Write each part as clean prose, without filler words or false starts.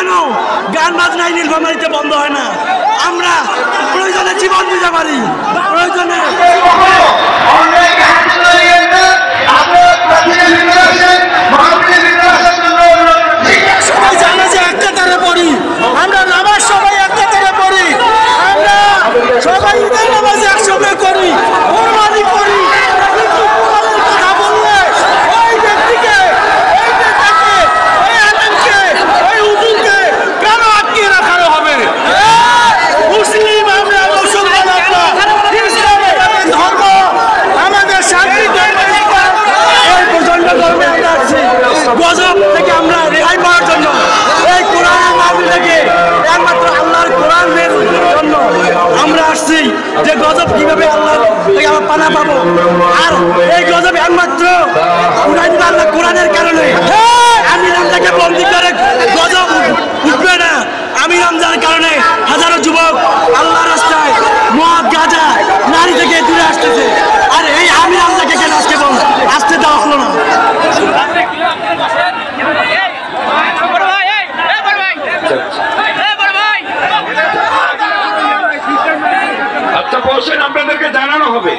কেন গান বাজনায় নীলফামারীতে বন্ধ হয় না? আমরা প্রয়োজনে জীবন দিতে পারি, প্রয়োজনে সবাই জানে যে একটা তারা পড়ি, আমরা নামাজ সবাই একটা তারা পড়ি, আমরা সবাই ঈদের নামাজ একসঙ্গে করি, কোরবানি করি। কিন্তু কোরআনের কথা বললে ওই ব্যক্তিকে, ওই নেতাকে, ওই আলেমকে, ওই হুজুরকে কেন আটকে রাখানো হবে? মুসলিম আমরা, মুসলমান আমরা, ইসলাম আমাদের ধর্ম, আমাদের শান্তি ধর্ম ইসলাম। এই প্রচন্ড ধর্মে আমরা আসছি গজব থেকে আমরা রেহাই পাওয়ার জন্য, এই কোরআনের মাহফিল থেকে একমাত্র আল্লাহর কোরআনের জন্য আমরা আসছি যে গজব কিভাবে আল্লাহর থেকে আমরা পানা পাবো। আর এই গজব একমাত্র আল্লাহ কোরআনের কারণে। আমি রমজানকে বন্দী করে গজব উঠবে না। আমি রমজানের কারণে হাজারো যুবক আল্লাহ রাস্তায় মদ গাঁজা নারী থেকে দূরে আসতেছে। আর এই আমি রমজানকে কেন আজকে আসতে দেওয়া হলো না? আচ্ছা বসেন, আপনাদেরকে জানানো হবে।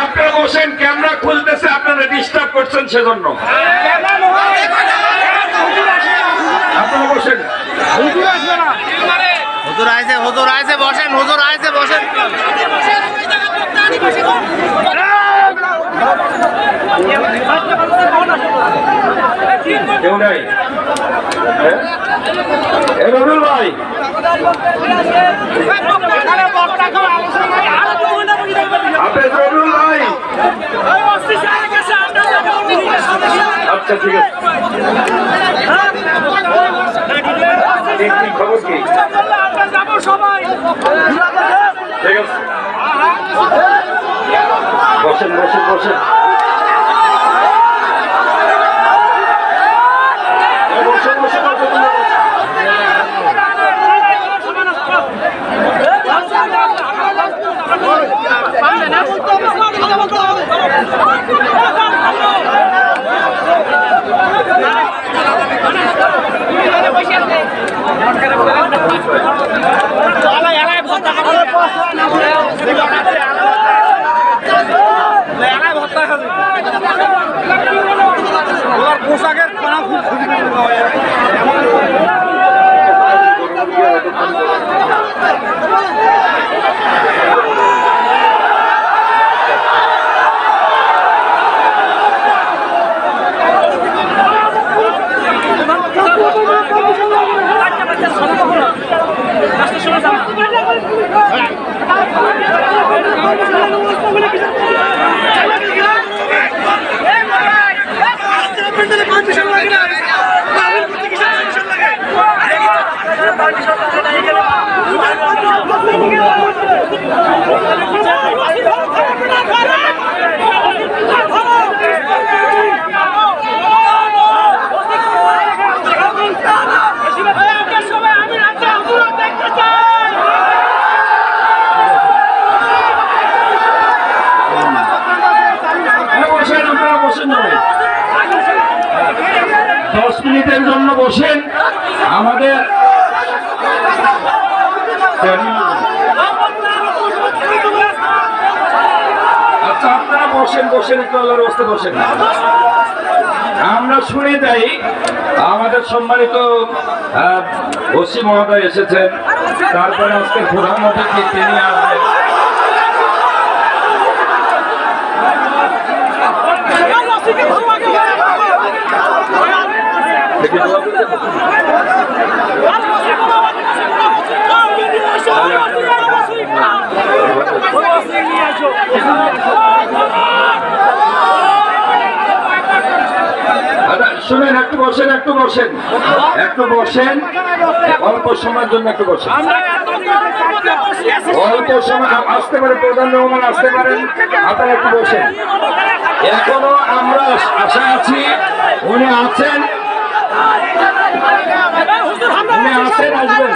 আপনারা বসেন, ক্যামেরা খুলতেছে, আপনারা ডিস্টার্ব করছেন সেজন্য। আপনারা বসেন। হুজুর আইছে, হুজুর আইছে, বসেন, হুজুর আইছে, বসেন। কেউ নাই? রবিউল ভাই, রবিউল ভাই, আচ্ছা ঠিক আছে। খবর কি? ঠিক আছে, বসেন বসেন বসেন। পোশাকের মিনিটের জন্য বসেন। আমাদের আচ্ছা আপনারা বসেন বসেন, একটু আল্লাহর রাস্তায় বসেন। আমরা শুনে যাই আমাদের সম্মানিত ওসি মহোদয় এসেছেন, তারপরে আজকে প্রধান অতিথি তিনি আসবেন। শুনেন, একটু বসেন, একটু বসেন, একটু বসেন, অল্প সময়ের জন্য একটু বসেন, অল্প সময় আসতে পারে, প্রধান মেহমান আসতে পারেন, আপনারা একটু বসেন। এখনো আমরা আশা আছি উনি আছেন, উনি আছেন, আসবেন।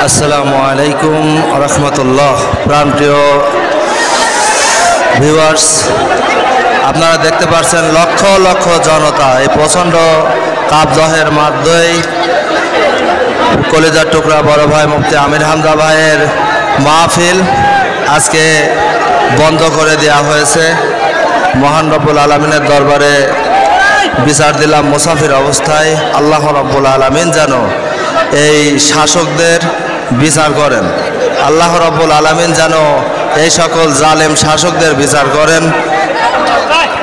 আসসালামু আলাইকুম রহমতুল্লাহ। প্রাণপ্রিয় ভিউয়ার্স, আপনারা দেখতে পাচ্ছেন লক্ষ লক্ষ জনতা এই প্রচণ্ড তাপদহের মধ্যেই কলিজার টুকরা বড় ভাই মুফতি আমির হামজা ভাইয়ের মাহফিল আজকে বন্ধ করে দেওয়া হয়েছে। মহান রব্বুল আলমিনের দরবারে বিচার দিলাম মুসাফির অবস্থায়। আল্লাহ রব্বুল আলমিন যেন এই শাসকদের বিচার করেন। আল্লাহ রব্বুল আলমিন যেন এই সকল জালেম শাসকদের বিচার করেন।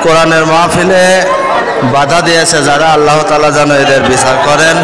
কোরআনের মাহফিলে বাধা দিয়েছে যারা, আল্লাহ তাআলা যেন এদের বিচার করেন।